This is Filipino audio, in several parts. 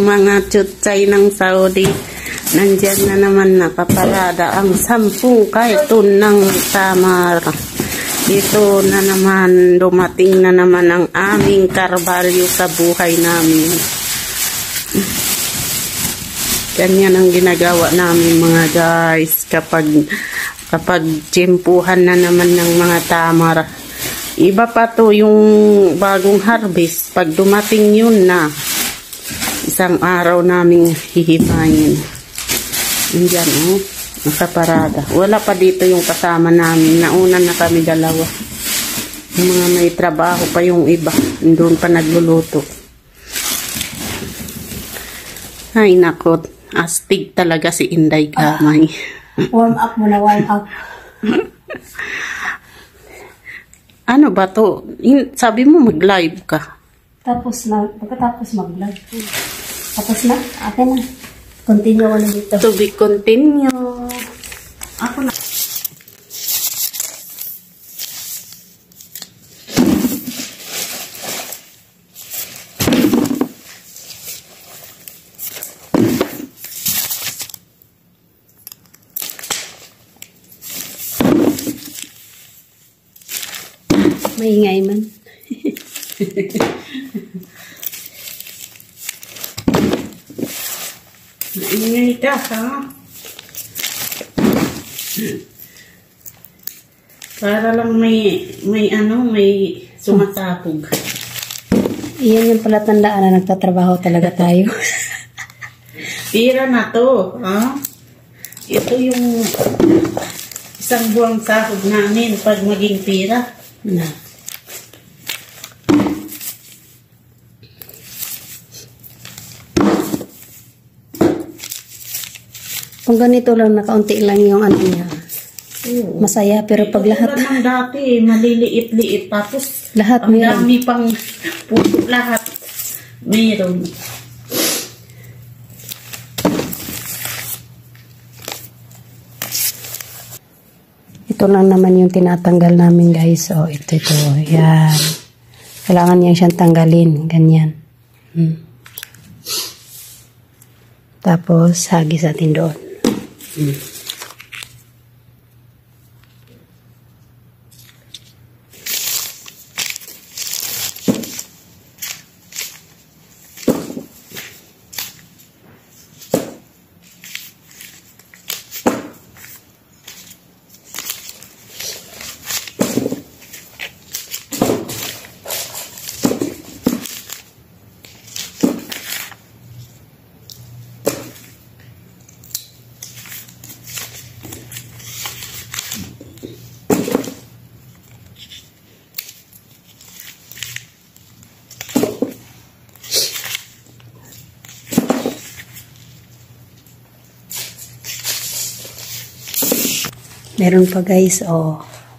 mga chutsay ng Saudi. Nandyan na naman nakaparada ang 10 karton ng tamar. Ito na naman, dumating na naman ang aming karbalyo sa buhay namin. Ganyan ang ginagawa namin mga guys kapag tsimpuhan na naman ng mga tamar. Iba pa to yung bagong harvest. Pag dumating yun na, isang araw naming hihimayin. Indian, nakaparada. Wala pa dito yung kasama namin. Nauna na kami dalawa. Yung mga may trabaho pa yung iba. Doon pa nagluluto. Ay, nakot. Astig talaga si Inday Kamay. Warm up muna, warm up. Ano ba to? Sabi mo mag-live ka. Pagkatapos mag-live. Tapos na? Akin na. Continue ko na dito. To be continue. Ako na. Maingay man. Maingay ka, ha? Para lang may sumasabog. Iyan yung pala tandaan na nagtatrabaho talaga tayo. Pira na to, ha? Ito yung isang buwang sahod namin pag maging pira. Na. Kung ganito lang, nakaunti lang yung ano niya. Masaya, pero pag lahat... Ito ng dati, maliliit-liit. Tapos, lahat ang dami pang puso lahat. Meron. Ito lang naman yung tinatanggal namin, guys. So, ito. Yan. Kailangan niya siyang tanggalin. Ganyan. Tapos, hagis natin doon. Meron pa, guys.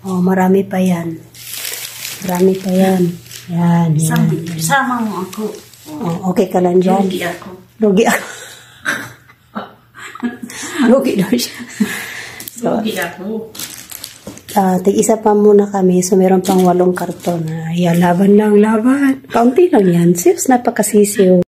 Marami pa yan. Marami pa yan. Yan. Sama mo ako. Okay ka lang dyan. Lugi ako. Lugi ako. Lugi daw siya. Lugi ako. Tig-isa pa muna kami. So, meron pang 8 karton. Laban lang, laban. Kaunti lang yan. Serious, napakasisiw.